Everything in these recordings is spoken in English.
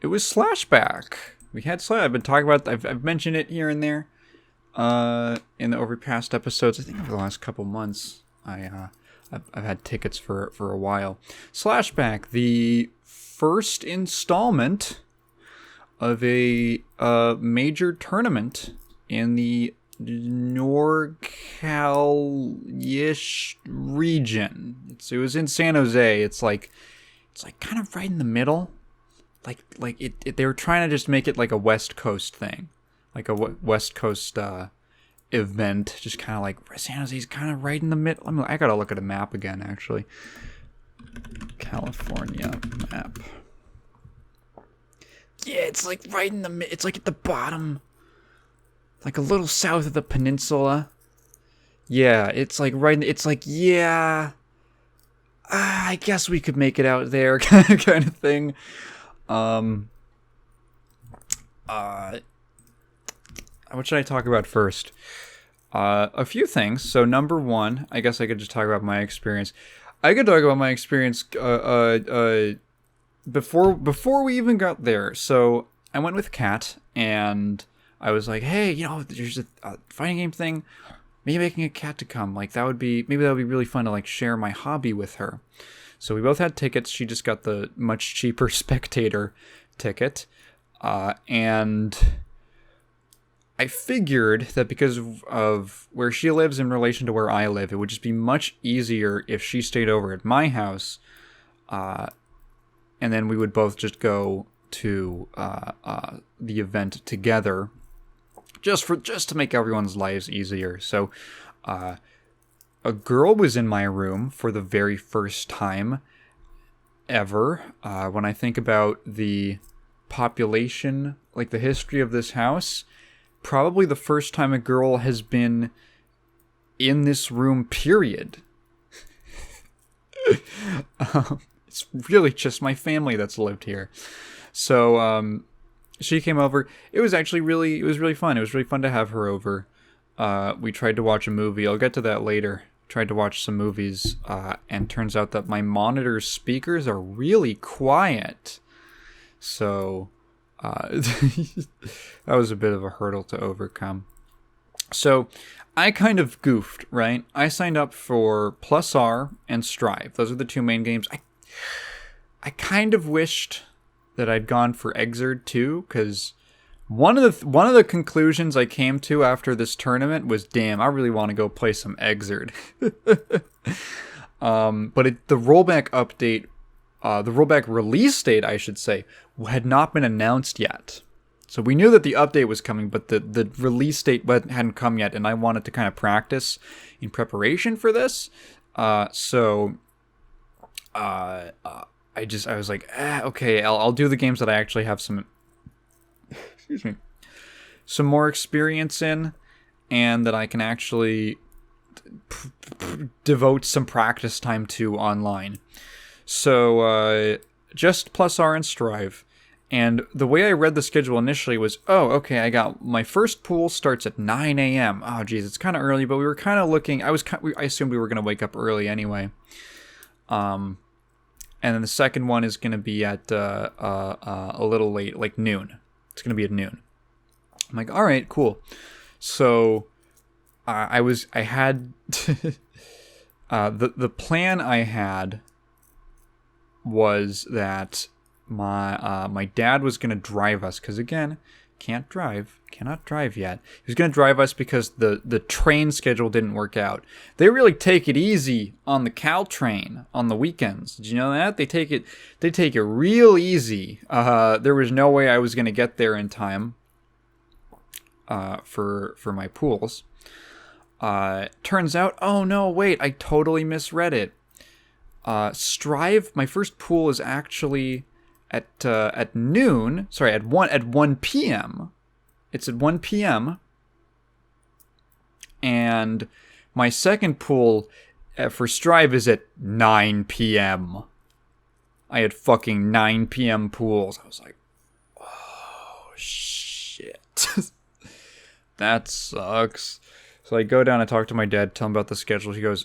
It was Slashback. We had Slash. I've been talking about. I've mentioned it here and there. In the over past episodes, I think over the last couple months, I've had tickets for a while. Slashback, the first installment of a major tournament in the NorCal-ish region. It was in San Jose. It's like kind of right in the middle. They were trying to just make it like a West Coast thing, like a West Coast event. Just kind of like San Jose's kind of right in the middle. I gotta look at a map again, actually. California map. Yeah, it's like right in the. It's like at the bottom, like a little south of the peninsula. Yeah, it's like right. It's like yeah. I guess we could make it out there, kind of thing. What should I talk about first? A few things. So number one, I guess I could just talk about my experience. I could talk about my experience before we even got there. So I went with Kat, and I was like, hey, there's a fighting game thing. Maybe making a Kat to come. Like that would be really fun to like share my hobby with her. So we both had tickets. She just got the much cheaper spectator ticket. And I figured that because of where she lives in relation to where I live, it would just be much easier if she stayed over at my house. And then we would both just go to the event together. Just to make everyone's lives easier. So, a girl was in my room for the very first time ever. When I think about the population, like the history of this house, probably the first time a girl has been in this room, period. It's really just my family that's lived here. So, she came over. It was really fun. It was really fun to have her over. We tried to watch a movie. I'll get to that later. Tried to watch some movies, and turns out that my monitor's speakers are really quiet. So, that was a bit of a hurdle to overcome. So, I kind of goofed, right? I signed up for Plus R and Strive. Those are the two main games. I kind of wished that I'd gone for Exerd too, because one of the conclusions I came to after this tournament was, damn, I really want to go play some Exerd. But the rollback update, the rollback release date, I should say, had not been announced yet. So we knew that the update was coming, but the release date hadn't come yet, and I wanted to kind of practice in preparation for this. I was like, okay, I'll do the games that I actually have some more experience in, and that I can actually devote some practice time to online. So, just Plus R and Strive. And the way I read the schedule initially was, oh, okay, I got my first pool starts at 9 a.m. Oh, geez, it's kind of early, but we were kind of looking. I assumed we were going to wake up early anyway. And then the second one is going to be at a little late, like noon. It's going to be at noon. I'm like, all right, cool. So I had the plan I had was that my dad was going to drive us, because again, cannot drive yet. He was going to drive us because the train schedule didn't work out. They really take it easy on the Caltrain on the weekends. Did you know that? They take it real easy. There was no way I was going to get there in time for my pools. Turns out, oh no, wait, I totally misread it. Strive, my first pool is actually at noon. Sorry, at 1 p.m. It's at 1 p.m. And my second pool for Strive is at 9 p.m. I had fucking 9 p.m. pools. I was like, oh, shit. That sucks. So I go down and talk to my dad, tell him about the schedule. He goes,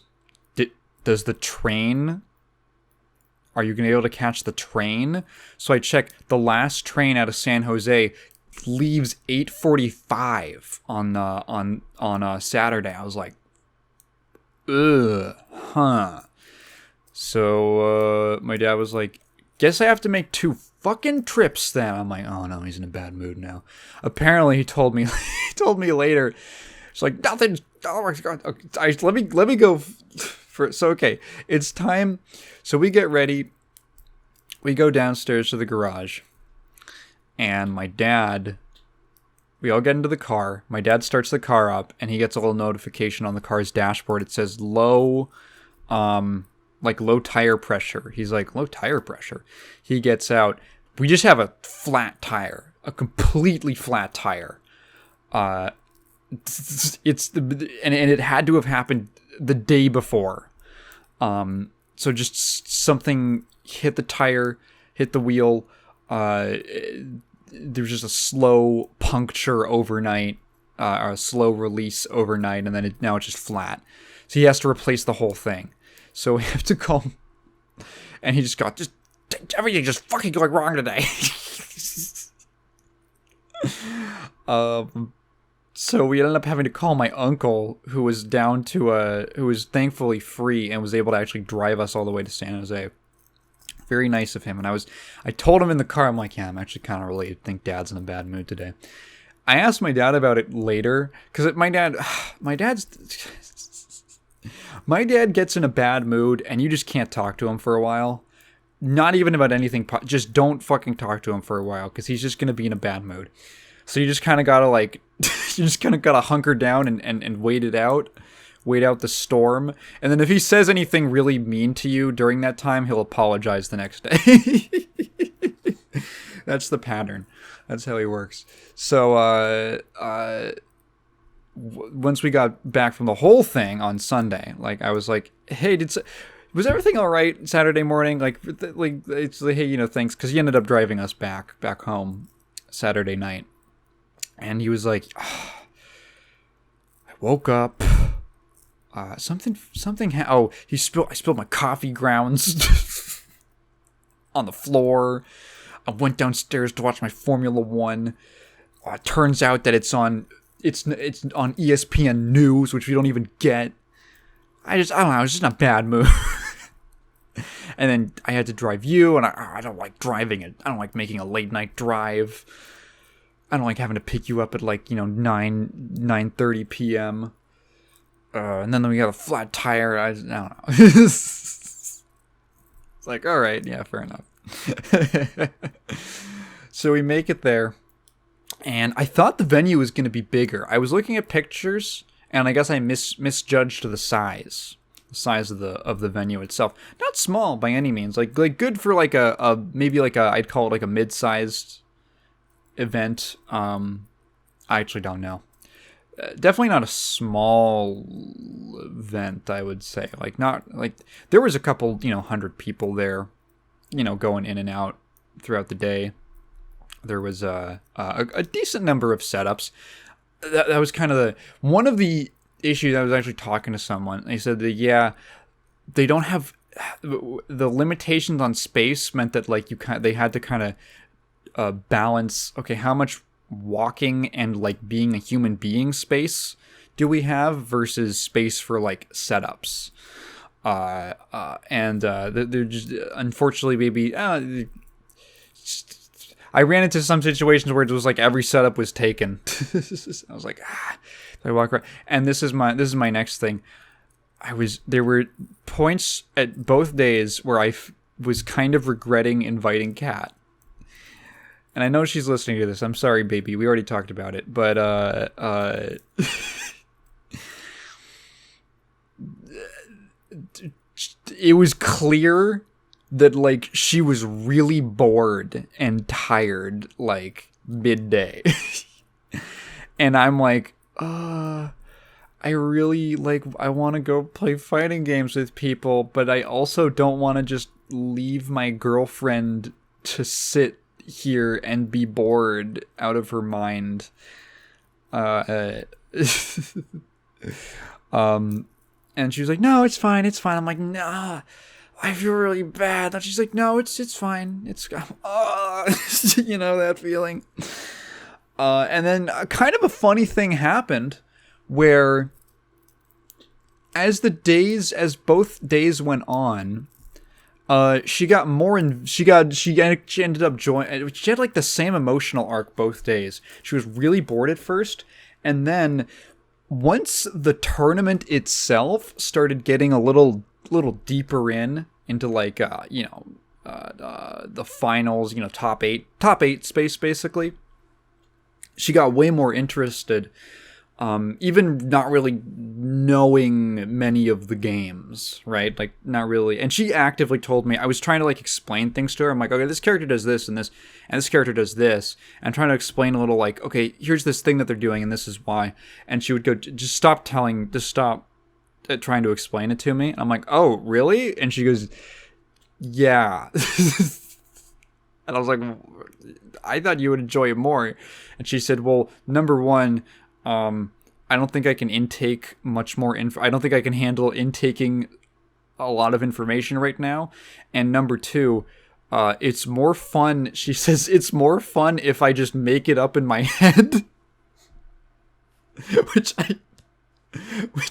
does the train... are you going to be able to catch the train? So I check the last train out of San Jose leaves 8:45 on Saturday. I was like, ugh, huh. So my dad was like, guess I have to make 2 fucking trips then. I'm like, oh no, he's in a bad mood now. Apparently he told me later. It's like, nothing. Oh my god. Okay, let me go for. So okay, it's time. So we get ready. We go downstairs to the garage, and my dad. We all get into the car. My dad starts the car up, and he gets a little notification on the car's dashboard. It says low tire pressure. He's like, low tire pressure. He gets out. We just have a flat tire, a completely flat tire. It's and it had to have happened the day before. So just something hit the tire, hit the wheel. There's just a slow puncture overnight, or a slow release overnight, and then now it's just flat. So he has to replace the whole thing. So we have to call him, and he just got everything just fucking going wrong today. So we ended up having to call my uncle, who was who was thankfully free and was able to actually drive us all the way to San Jose. Very nice of him. And I told him in the car, I'm like, yeah, I'm actually kind of relieved. I think Dad's in a bad mood today. I asked my dad about it later, because my dad gets in a bad mood, and you just can't talk to him for a while. Not even about anything. Just don't fucking talk to him for a while, because he's just going to be in a bad mood. So you just kind of got to hunker down and wait it out. Wait out the storm. And then if he says anything really mean to you during that time, he'll apologize the next day. That's the pattern. That's how he works. So, once we got back from the whole thing on Sunday, like, I was like, hey, was everything all right Saturday morning? It's like, hey, thanks. Because he ended up driving us back home Saturday night. And he was like, oh, I woke up. I spilled my coffee grounds on the floor. I went downstairs to watch my Formula One. Turns out that it's on ESPN News, which we don't even get. I don't know, I was just in a bad mood. And then I had to drive you, and I don't like driving it. I don't like making a late night drive. I don't like having to pick you up at 9:30 p.m. And then we got a flat tire. I don't know. It's like, all right, yeah, fair enough. So we make it there, and I thought the venue was going to be bigger. I was looking at pictures, and I guess I misjudged the size of the venue itself. Not small by any means. Like good for a maybe I'd call it a mid-sized event. I actually don't know. Definitely not a small event, I would say. There was a couple, 100 people there, going in and out throughout the day. There was a decent number of setups. That was kind of one of the issues. I was actually talking to someone. They said that, they don't have the limitations on space meant that they had to kind of balance. Okay, how much walking and being a human being space do we have versus space for setups, and they're just, unfortunately, maybe I ran into some situations where it was every setup was taken. I was like, I walk around, and this is my next thing. There were points at both days where I was kind of regretting inviting Kat. And I know she's listening to this. I'm sorry, baby. We already talked about it. But, it was clear that, she was really bored and tired, midday. And I'm like, I really, I want to go play fighting games with people, but I also don't want to just leave my girlfriend to sit here and be bored out of her mind. And she was like, no, it's fine. I'm like, nah, I feel really bad. And she's like, no, it's fine. It's, you know, that feeling. And then kind of a funny thing happened where as both days went on, she got more, and she ended up joining. She had like the same emotional arc both days. She was really bored at first, and then once the tournament itself started getting a little deeper into like the finals, you know, top eight space basically, she got way more interested. Even not really knowing many of the games, right? Like, not really. And she actively told me, I was trying to, like, explain things to her. I'm like, okay, this character does this and this, and this character does this. And I'm trying to explain a little, like, okay, here's this thing that they're doing, and this is why. And she would go, just stop trying to explain it to me. And I'm like, oh, really? And she goes, yeah. And I was like, I thought you would enjoy it more. And she said, well, number one, I don't think I can intake much more I don't think I can handle intaking a lot of information right now. And number two, it's more fun. She says it's more fun if I just make it up in my head, which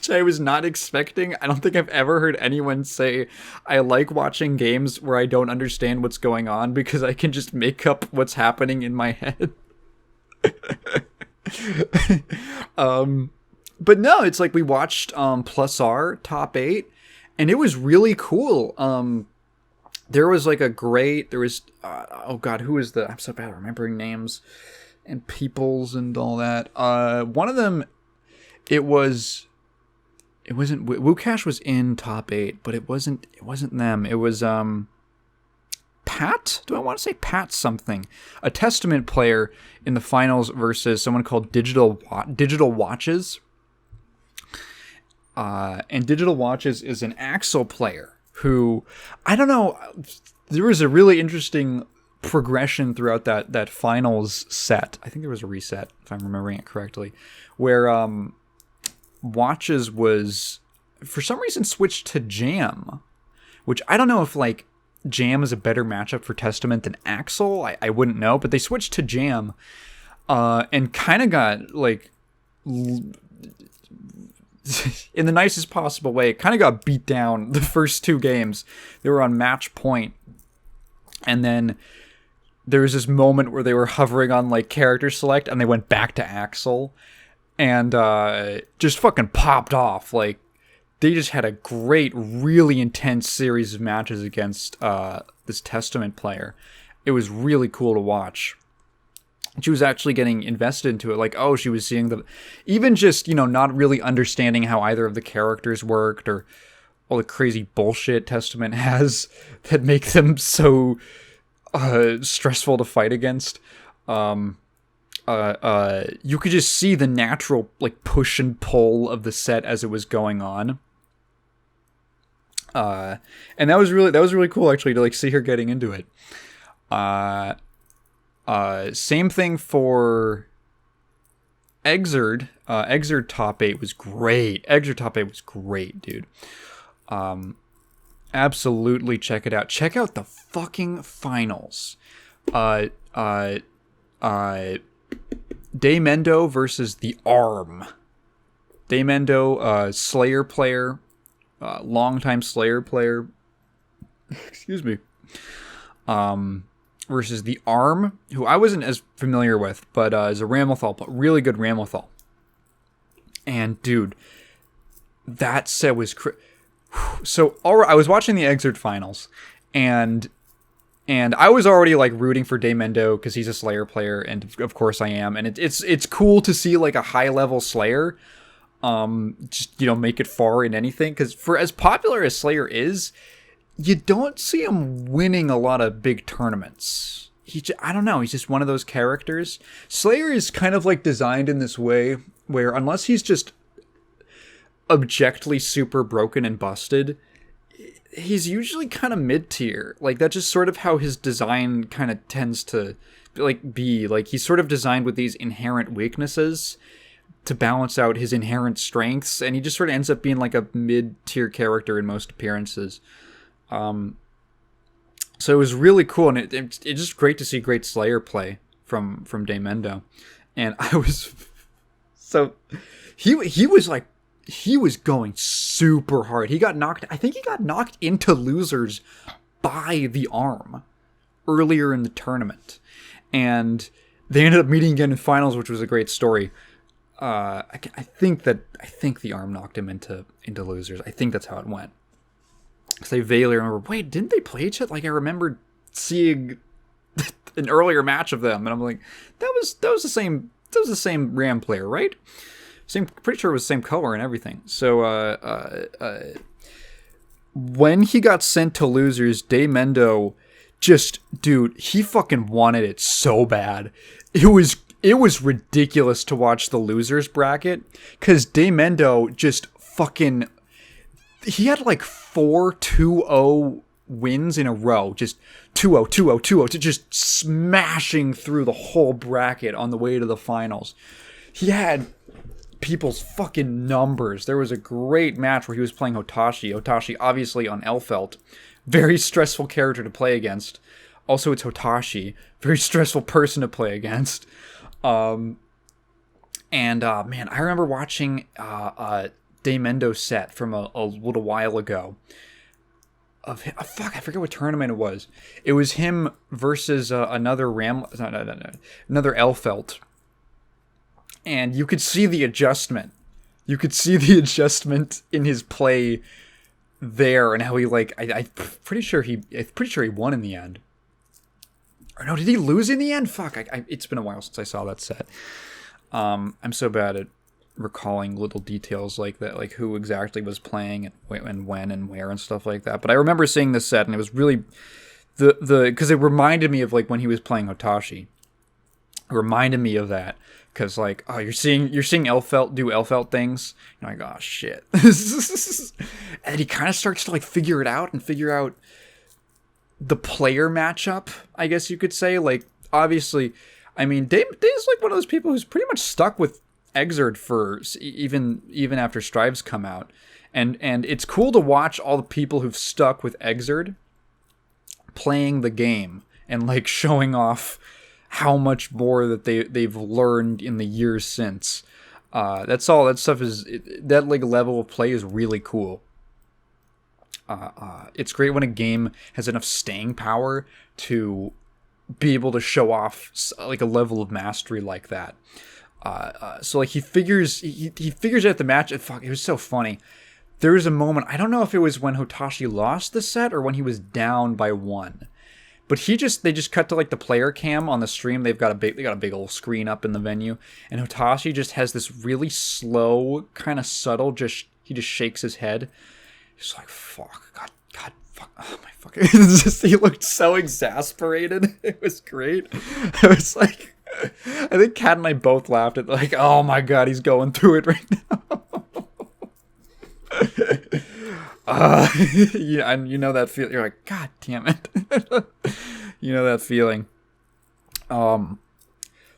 I was not expecting. I don't think I've ever heard anyone say, I like watching games where I don't understand what's going on because I can just make up what's happening in my head. But no, it's like we watched Plus R Top 8, and it was really cool. There was like oh god, who is I'm so bad at remembering names and peoples and all that. One of them, it wasn't Wukash was in Top 8, but it wasn't them. It was Pat? Do I want to say Pat something? A Testament player in the finals versus someone called Digital Watches. And Digital Watches is an Axel player who, I don't know, there was a really interesting progression throughout that finals set. I think there was a reset, if I'm remembering it correctly, where Watches was, for some reason, switched to Jam, which I don't know if, like, Jam is a better matchup for Testament than Axel. I wouldn't know, but they switched to Jam, and kind of got, like, in the nicest possible way, kind of got beat down the first two games. They were on match point, and then there was this moment where they were hovering on, like, character select, and they went back to Axel, and just fucking popped off. Like, they just had a great, really intense series of matches against this Testament player. It was really cool to watch. She was actually getting invested into it. Like, oh, she was seeing even just, not really understanding how either of the characters worked or all the crazy bullshit Testament has that make them so stressful to fight against. You could just see the natural, like, push and pull of the set as it was going on. And that was really cool, actually, to, like, see her getting into it. Same thing for Exerd. Exerd Top 8 was great. Exerd Top 8 was great, dude. Absolutely check it out. Check out the fucking finals. Daymendo versus the Arm. Daymendo, Slayer player, longtime Slayer player. Excuse me. Versus the Arm, who I wasn't as familiar with, but is a Ramlethal, but really good Ramlethal. And dude, that set was so. I was watching the Exerd finals, and I was already, like, rooting for Daymendo because he's a Slayer player, and of course I am. And it's cool to see, like, a high level Slayer, just make it far in anything, because for as popular as Slayer is, you don't see him winning a lot of big tournaments. I don't know, he's just one of those characters. Slayer is kind of, like, designed in this way where unless he's just objectively super broken and busted, he's usually kind of mid-tier. Like, that's just sort of how his design kind of tends to, like, be. Like, he's sort of designed with these inherent weaknesses to balance out his inherent strengths, and he just sort of ends up being, like, a mid-tier character in most appearances. So it was really cool, and it's just great to see great Slayer play from Daemendo. And I was so he was going super hard. I think he got knocked into losers by the arm earlier in the tournament, and they ended up meeting again in finals, which was a great story. I think the arm knocked him into losers. I think that's how it went. Because I vaguely remember, wait, didn't they play each other? Like, I remember seeing an earlier match of them, and I'm like, that was the same Ram player, right? Pretty sure it was the same color and everything. So when he got sent to losers, Daemendo dude, he fucking wanted it so bad. It was ridiculous to watch the losers bracket, because Daemendo just fucking, he had like 4 2-0 wins in a row, just 2-0, 2-0, 2-0, just smashing through the whole bracket on the way to the finals. He had people's fucking numbers. There was a great match where he was playing Hotashi. Hotashi, obviously on Elfelt, very stressful character to play against. Also, it's Hotashi, very stressful person to play against. Man, I remember watching Daemendo set from a little while ago. I forget what tournament it was. It was him versus another Elfelt. And you could see the adjustment. You could see the adjustment in his play there, and how he I'm pretty sure he won in the end. Or no, did he lose in the end? Fuck, it's been a while since I saw that set. I'm so bad at recalling little details like that, like who exactly was playing and when and where and stuff like that. But I remember seeing this set, and it was really because it reminded me of like when he was playing Hotashi. It reminded me of that, because like, oh, you're seeing Elfelt do Elfelt things. You're like, oh shit. And he kind of starts to like figure out the player matchup, I guess you could say. Like, obviously, I mean, Dave's like one of those people who's pretty much stuck with Exerd for even after Strives come out, and it's cool to watch all the people who've stuck with Exerd playing the game and like showing off how much more that they've learned in the years since. That stuff is, that like level of play is really cool. It's great when a game has enough staying power to be able to show off like a level of mastery like that. So like he figures out the match. Fuck, it was so funny. There was a moment, I don't know if it was when Hotashi lost the set or when he was down by 1. But they just cut to like the player cam on the stream. They got a big old screen up in the venue, and Hotashi just has this really slow, kind of subtle, he just shakes his head. He's like, fuck, God, fuck, oh my fucking, he looked so exasperated. It was great. It was like, I think Kat and I both laughed at like, oh my God, he's going through it right now. Yeah, and you know that feeling. You're like, God damn it. You know that feeling.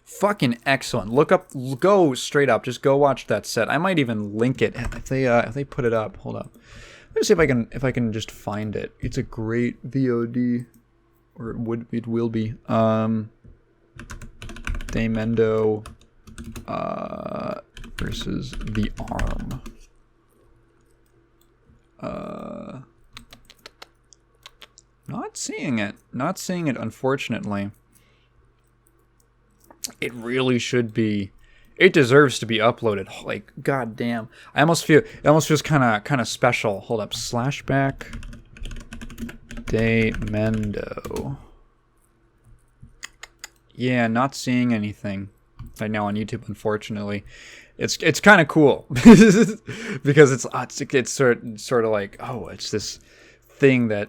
Fucking excellent. Go straight up. Just go watch that set. I might even link it if they put it up. Hold up. Let me see if I can just find it. It's a great VOD, or it will be. Daemendo versus the Arm. Not seeing it, unfortunately. It really should be. It deserves to be uploaded. Like, goddamn. It almost feels kind of special. Hold up. Slashback Daemendo. Yeah, not seeing anything right now on YouTube, unfortunately. It's kind of cool because it's sort of like, oh, it's this thing that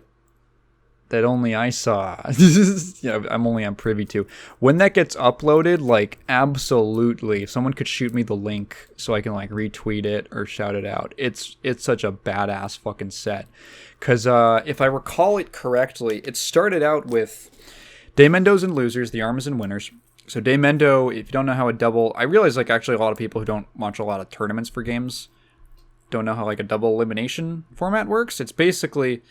only I saw. I'm privy to. When that gets uploaded, like, absolutely, if someone could shoot me the link so I can like retweet it or shout it out. It's such a badass fucking set. Because if I recall it correctly, it started out with Daemendo's and losers, the Arm is in winners. So Daemendo, if you don't know how a double, I realize like actually a lot of people who don't watch a lot of tournaments for games don't know how like a double elimination format works. It's basically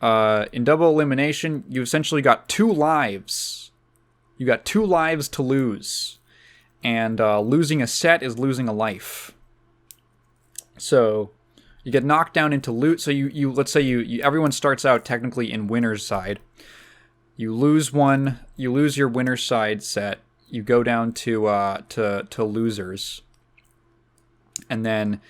in double elimination, you essentially got 2 lives. You got 2 lives to lose. And losing a set is losing a life. So you get knocked down into loot. So you let's say you everyone starts out technically in winner's side. You lose one. You lose your winner's side set. You go down to losers. And then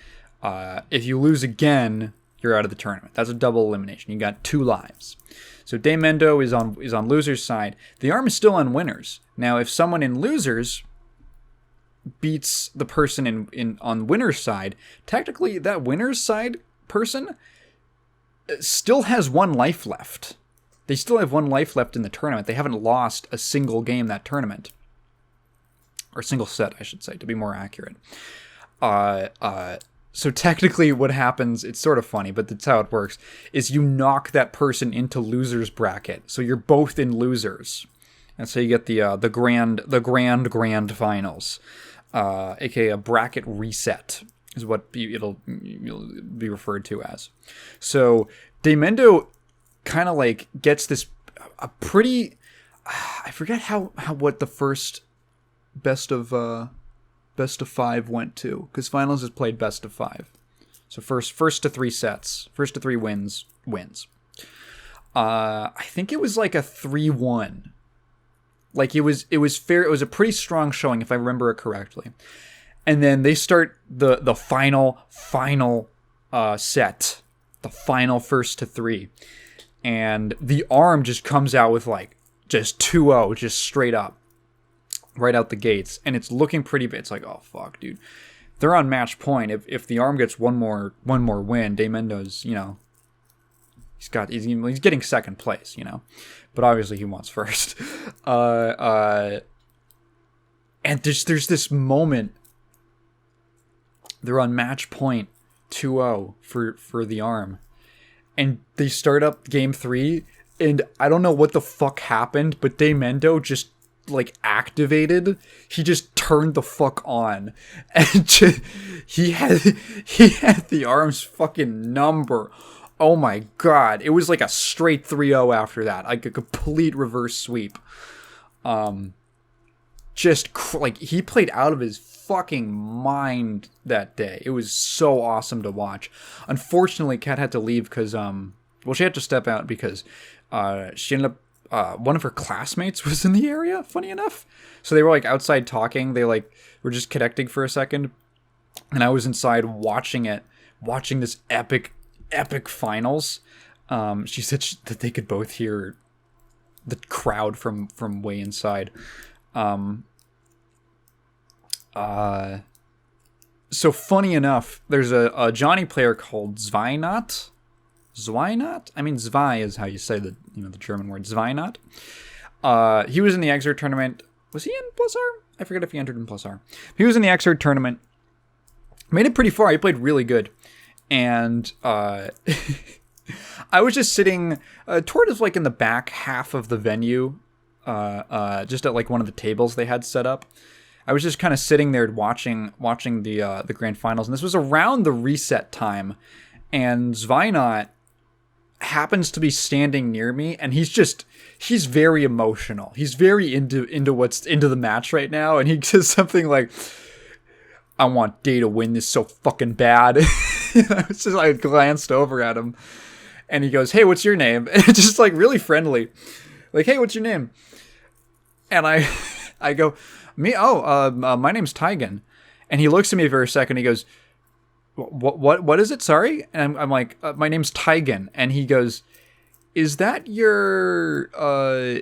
if you lose again, you're out of the tournament. That's a double elimination. You got 2 lives. So Daemendo is on losers' side. The arm is still on winners. Now, if someone in losers beats the person in on winner's side, technically that winner's side person still has 1 life left. They still have 1 life left in the tournament. They haven't lost a single game that tournament. Or a single set, I should say, to be more accurate. So technically what happens, it's sort of funny, but that's how it works, is you knock that person into loser's bracket. So you're both in losers. And so you get the grand finals. Aka a bracket reset is what you'll be referred to as. So Daemendo kind of like gets this a pretty, I forget what the first best of 5 went to, because finals is played best of 5. So first to 3 sets, first to 3 wins. I think it was like a 3-1. Like it was fair. It was a pretty strong showing, if I remember it correctly. And then they start the final set, the final first to 3, and the arm just comes out with like just 2-0, just straight up, right out the gates, and it's looking pretty. It's like, oh fuck, dude, they're on match point. If the arm gets one more win, Daemendo's, he's getting second place, but obviously he wants first. And there's this moment. They're on match point 2-0 for the arm, and they start up game 3, and I don't know what the fuck happened, but Daemendo just like activated. He just turned the fuck on, and he had the arm's fucking number. Oh my god, it was like a straight 3-0 after that, like a complete reverse sweep. Like he played out of his fucking mind that day. It was so awesome to watch. Unfortunately, Kat had to leave because she had to step out because she ended up one of her classmates was in the area, funny enough. So they were like outside talking. They like were just connecting for a second, and I was inside watching this epic finals. She said that they could both hear the crowd from way inside. So funny enough, there's a Johnny player called Zweinat. I mean, Zwei is how you say the German word Zweinat. He was in the Exert tournament. Was he in Plus R? I forget if he entered in Plus R. He was in the Exert tournament. Made it pretty far. He played really good. And I was just sitting toward like in the back half of the venue, just at like one of the tables they had set up. I was just kind of sitting there watching the grand finals, and this was around the reset time. And Zweinat happens to be standing near me, and he's very emotional. He's very into what's into the match right now, and he says something like, "I want Day to win this so fucking bad." I glanced over at him, and he goes, "Hey, what's your name?" And it's just like really friendly, like, "Hey, what's your name?" And I go, "Me? Oh, my name's Taigen." And he looks at me for a second. He goes, "What is it? Sorry." And I'm like, "My name's Taigen." And he goes, "Is that your?"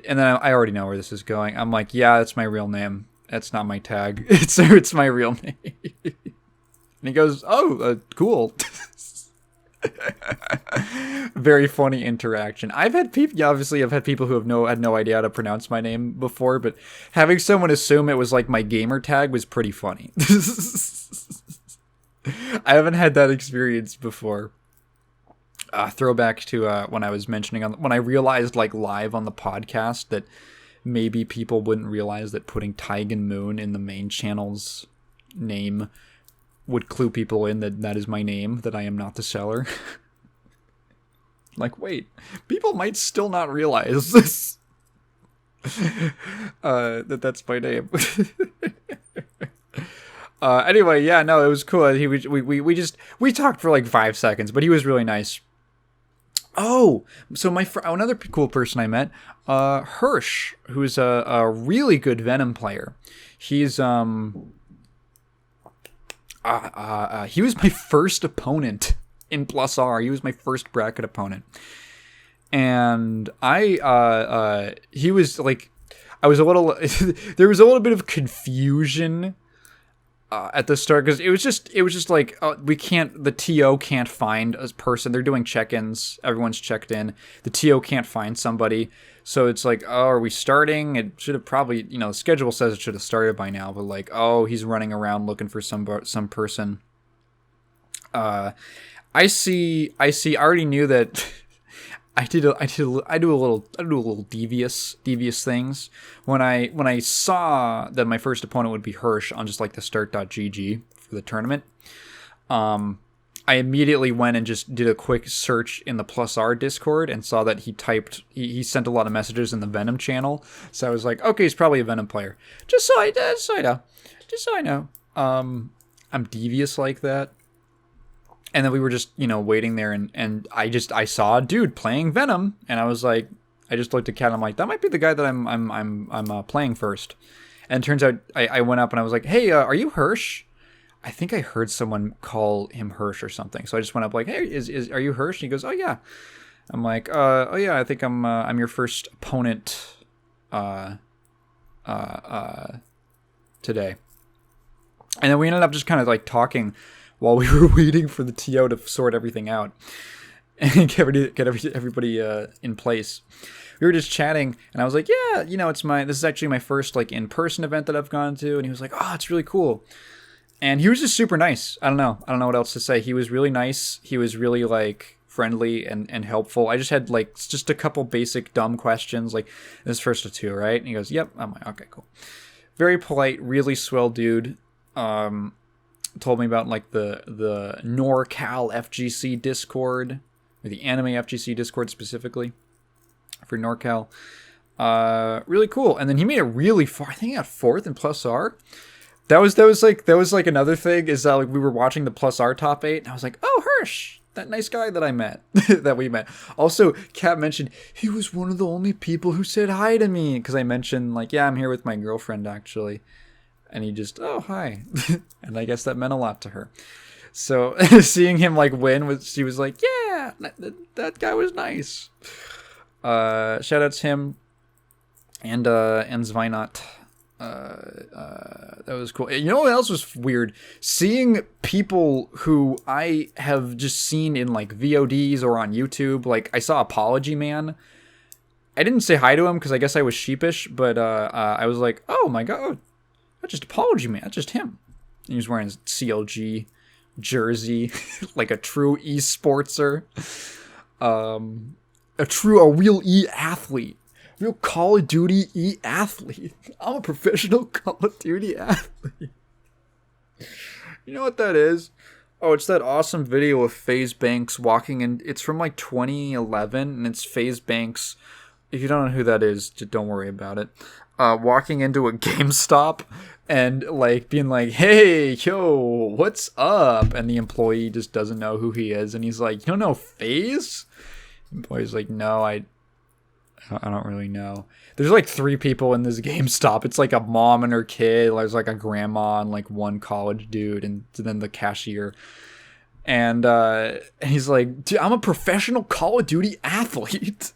And then I already know where this is going. I'm like, "Yeah, that's my real name. That's not my tag. It's my real name." And he goes, "Oh, cool." Very funny interaction. I've had people who have had no idea how to pronounce my name before, but having someone assume it was like my gamer tag was pretty funny. I haven't had that experience before. Throwback to when I was mentioning when I realized like live on the podcast that maybe people wouldn't realize that putting Taigen Moon in the main channel's name would clue people in that is my name, that I am not the Cellar. Like, wait, people might still not realize this. That's my name. Anyway, yeah, no, it was cool. We talked for like 5 seconds, but he was really nice. Oh, so another cool person I met, Hirsch, who's a really good Venom player. He's he was my first opponent in Plus R. He was my first bracket opponent, and he was like, I was a little there was a little bit of confusion at the start, because it was just like, the TO can't find a person. They're doing check-ins, everyone's checked in, the TO can't find somebody, so it's like, oh, are we starting? It should have probably, the schedule says it should have started by now, but like, oh, he's running around looking for some person. I already knew that. I do a little devious things. When I saw that my first opponent would be Hirsch on just like the start.gg for the tournament, I immediately went and just did a quick search in the Plus R Discord and saw that he sent a lot of messages in the Venom channel. So I was like, okay, he's probably a Venom player. Just so I know. I'm devious like that. And then we were just, waiting there, and I saw a dude playing Venom, and I was like, I just looked at Kat, and I'm like, that might be the guy that I'm playing first. And it turns out I went up and I was like, hey, are you Hirsch? I think I heard someone call him Hirsch or something. So I just went up like, hey, are you Hirsch? And he goes, oh yeah. I'm like, oh yeah, I think I'm your first opponent today. And then we ended up just kind of like talking while we were waiting for the TO to sort everything out and get everybody in place. We were just chatting, and I was like, yeah, this is actually my first like in-person event that I've gone to. And he was like, oh, it's really cool. And he was just super nice. I don't know what else to say. He was really nice. He was really like friendly and helpful. I just had like just a couple basic dumb questions, like, this first of two, right? And he goes, yep. I'm like, okay, cool. Very polite, really swell dude. Told me about like the NorCal FGC Discord, or the Anime FGC Discord specifically for NorCal. Really cool. And then he made it really far. I think he got 4th in Plus R. That was like another thing, is that like we were watching the Plus R top 8, and I was like, oh, Hirsch, that nice guy that I met, that we met. Also, Kat mentioned he was one of the only people who said hi to me, because I mentioned like, yeah, I'm here with my girlfriend actually. And he just, oh, hi. And I guess that meant a lot to her. So seeing him like win, she was like, yeah, that guy was nice. Shout out to him and Zvynot. That was cool. You know what else was weird? Seeing people who I have just seen in like VODs or on YouTube. Like, I saw Apology Man. I didn't say hi to him because I guess I was sheepish, but I was like, oh my god. That's just Apology Man. That's just him. And he was wearing his CLG jersey, like a true esportser. A real e-athlete. Real Call of Duty e-athlete. I'm a professional Call of Duty athlete. You know what that is? Oh, it's that awesome video of FaZe Banks walking in. It's from like 2011, and it's FaZe Banks. If you don't know who that is, just don't worry about it. Walking into a GameStop and like being like, hey, yo, what's up? And the employee just doesn't know who he is, and he's like, you don't know FaZe? The employee's like, no, I don't really know. There's like 3 people in this GameStop. It's like a mom and her kid. There's like a grandma and like one college dude, and then the cashier. And he's like, dude, I'm a professional Call of Duty athlete.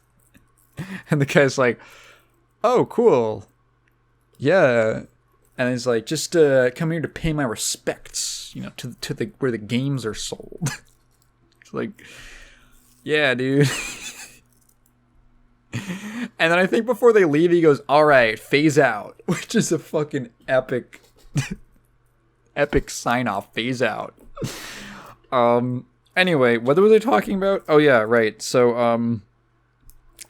And the guy's like, oh, cool. Yeah. And he's like, just come here to pay my respects, to the where the games are sold. It's like, yeah, dude. And then I think before they leave, he goes, all right, phase out, which is a fucking epic sign off. Phase out. Anyway, what were they talking about? Oh yeah, right. So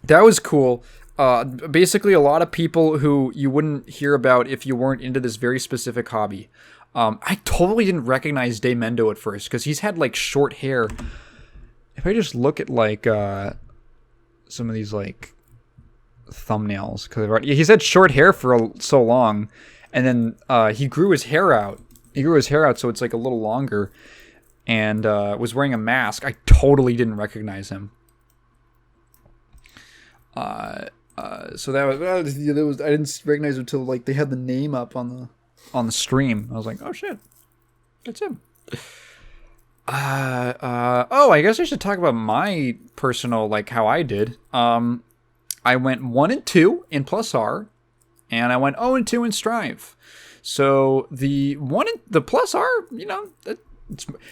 that was cool. Basically a lot of people who you wouldn't hear about if you weren't into this very specific hobby. I totally didn't recognize Daymendo at first, because he's had like short hair. if I just look at like some of these like thumbnails, because he's had short hair for so long, and then he grew his hair out. So it's like a little longer, and was wearing a mask. I totally didn't recognize him. So that was I didn't recognize him until like they had the name up on the stream. I was like, oh shit, that's him. Oh, I guess I should talk about my personal, like how I did. I went 1-2 in Plus R, and I went 0-2 in Strive. So the Plus R,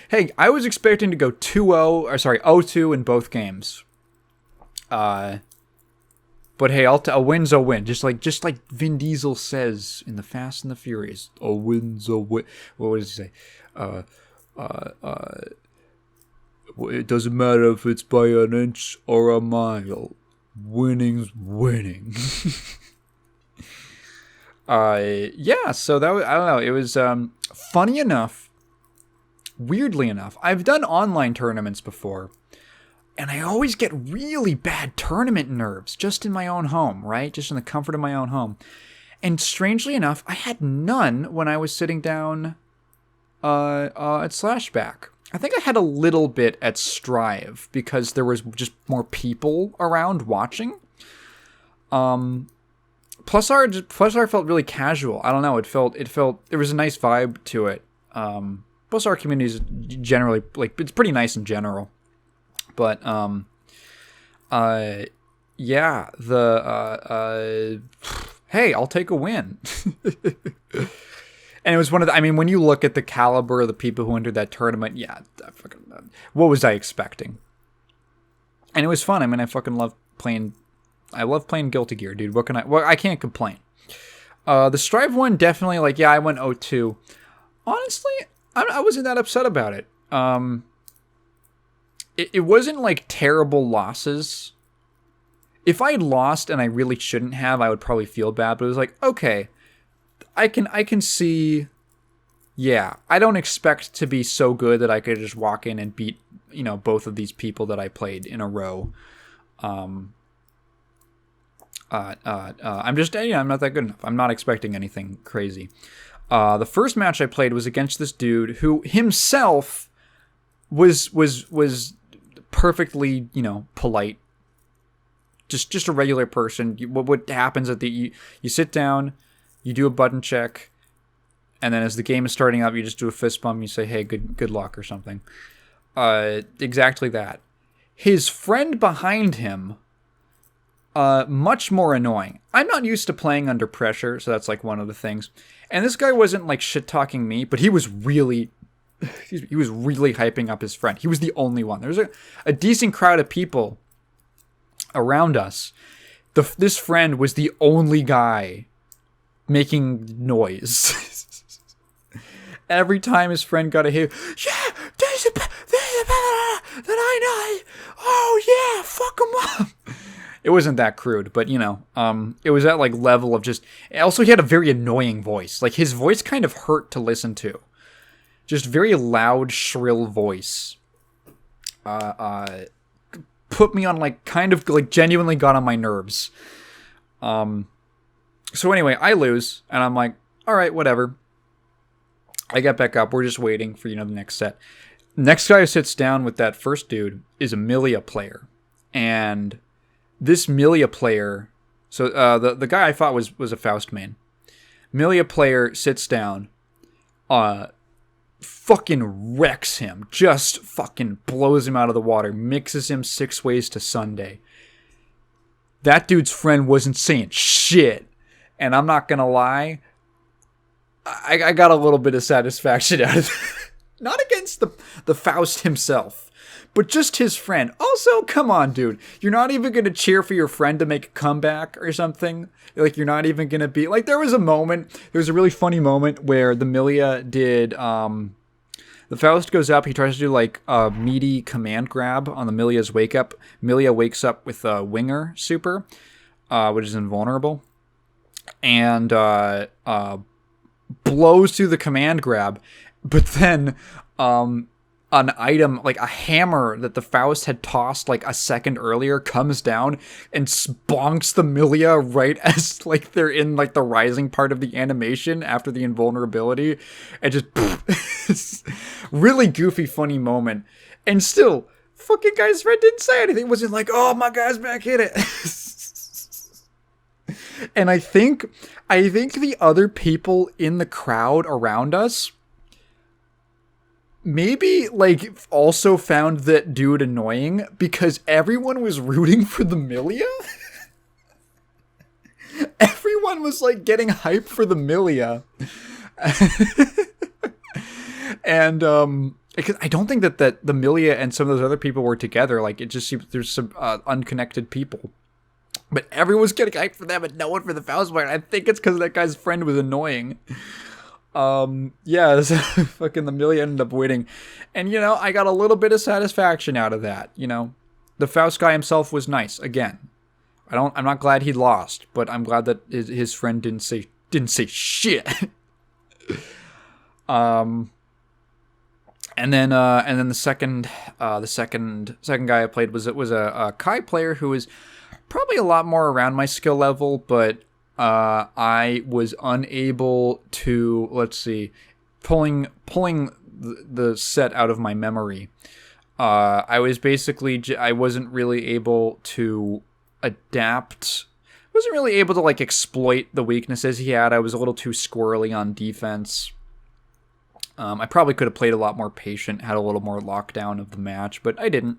hey, I was expecting to go 0-2 in both games. But hey, a win's a win. Just like Vin Diesel says in the Fast and the Furious, a win's a win. What does he say? It doesn't matter if it's by an inch or a mile. Winning's winning. Yeah, so that was, I don't know, it was funny enough, weirdly enough, I've done online tournaments before, and I always get really bad tournament nerves just in my own home, right? Just in the comfort of my own home. And strangely enough, I had none when I was sitting down at Slashback. I think I had a little bit at Strive because there was just more people around watching. Plus R felt really casual. I don't know. It felt there was a nice vibe to it. Plus R community is generally like it's pretty nice in general, but yeah. Hey, I'll take a win. And it was one of the, I mean, when you look at the caliber of the people who entered that tournament, yeah, what was I expecting? And it was fun. I mean, I love playing Guilty Gear, dude. I can't complain. The Strive one, definitely, like, yeah, I went 0-2. Honestly, I wasn't that upset about it. It wasn't, like, terrible losses. If I had lost and I really shouldn't have, I would probably feel bad, but it was like, okay, I can see, yeah, I don't expect to be so good that I could just walk in and beat, both of these people that I played in a row. I'm just, I'm not that good enough. I'm not expecting anything crazy. The first match I played was against this dude who himself was perfectly, polite. Just a regular person. What happens at you sit down, you do a button check, and then as the game is starting up, you just do a fist bump. You say, "Hey, good luck" or something. Exactly that. His friend behind him, much more annoying. I'm not used to playing under pressure, so that's like one of the things. And this guy wasn't like shit talking me, but he was really hyping up his friend. He was the only one. There was a decent crowd of people around us. This friend was the only guy making noise. Every time his friend got a hit, yeah, there's a better than I know. Oh yeah, fuck him up. It wasn't that crude, but it was that like level of just. Also, he had a very annoying voice. Like his voice kind of hurt to listen to. Just very loud, shrill voice. Put me on like kind of like genuinely got on my nerves. So anyway, I lose, and I'm like, all right, whatever. I get back up. We're just waiting for, the next set. Next guy who sits down with that first dude is a Milia player. And this Milia player, so the guy I thought was a Faust main. Milia player sits down, fucking wrecks him. Just fucking blows him out of the water. Mixes him 6 ways to Sunday. That dude's friend wasn't saying shit. And I'm not gonna lie, I got a little bit of satisfaction out of it. Not against the Faust himself, but just his friend. Also, come on, dude. You're not even gonna cheer for your friend to make a comeback or something? Like, you're not even gonna be... Like, there was a really funny moment where the Milia did... the Faust goes up, he tries to do, like, a meaty command grab on the Milia's wake up. Milia wakes up with a Winger super, which is invulnerable. And blows through the command grab, but then an item, like a hammer that the Faust had tossed like a second earlier, comes down and bonks the Milia right as like they're in like the rising part of the animation after the invulnerability, and just really goofy, funny moment. And still, fucking guy's friend didn't say anything. It wasn't like, oh, my guy's back, hit it. And I think the other people in the crowd around us maybe like also found that dude annoying, because everyone was rooting for the Milia. Everyone was like getting hyped for the Milia. And because I don't think that the Milia and some of those other people were together. Like, it just seems there's some unconnected people. But everyone's getting hyped for them and no one for the Faust player. I think it's because that guy's friend was annoying. Yeah, so fucking the Milia ended up winning. And, you know, I got a little bit of satisfaction out of that, you know. The Faust guy himself was nice, again. I'm not glad he lost, but I'm glad that his friend didn't say shit. And then the second guy I played was a Kai player who was probably a lot more around my skill level, but I was unable to, let's see, pulling the set out of my memory. I wasn't really able to adapt. Wasn't really able to like exploit the weaknesses he had. I was a little too squirrely on defense. I probably could have played a lot more patient, had a little more lockdown of the match, but I didn't.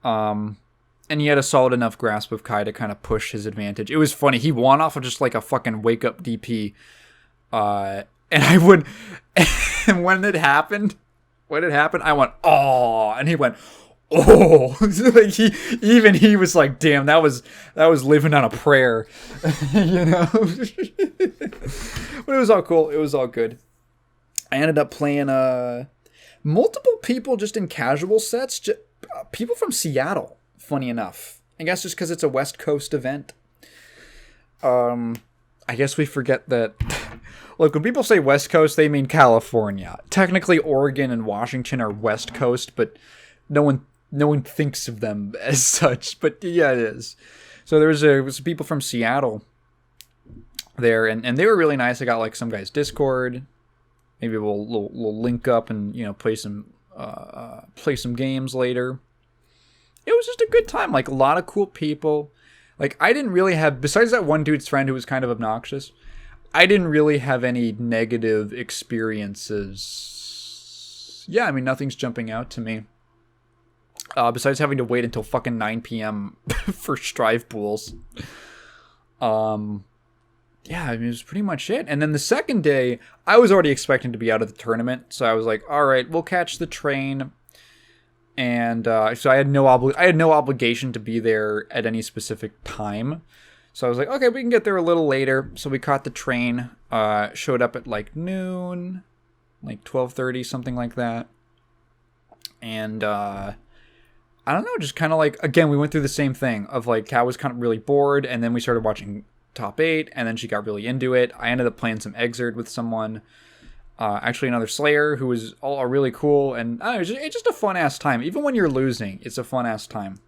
And he had a solid enough grasp of Kai to kind of push his advantage. It was funny. He won off of just like a fucking wake up DP. And and when it happened, I went, oh, and he went, oh. Like he was like, damn, that was living on a prayer. You know? But it was all cool. It was all good. I ended up playing multiple people just in casual sets. People from Seattle, funny enough. I guess just because it's a West Coast event. I guess we forget that. Look, when people say West Coast, they mean California. Technically, Oregon and Washington are West Coast, but no one thinks of them as such. But yeah, it is. So there was people from Seattle there, and they were really nice. I got like some guy's Discord. Maybe we'll link up and, you know, play some games later. It was just a good time. Like, a lot of cool people. Like, I didn't really have, besides that one dude's friend who was kind of obnoxious, I didn't really have any negative experiences. Yeah, I mean, nothing's jumping out to me. Besides having to wait until fucking 9 p.m. for Strive pools. Yeah, I mean, it was pretty much it. And then the second day, I was already expecting to be out of the tournament. So I was like, all right, we'll catch the train. And so I had no obligation to be there at any specific time. So I was like, okay, we can get there a little later. So we caught the train, showed up at like noon, like 12:30, something like that. And I don't know, just kind of like, again, we went through the same thing of like, Kat was kind of really bored. And then we started watching Top 8, and then she got really into it. I ended up playing some Exerd with someone, actually another Slayer who was all really cool, and it's just a fun ass time. Even when you're losing, it's a fun ass time.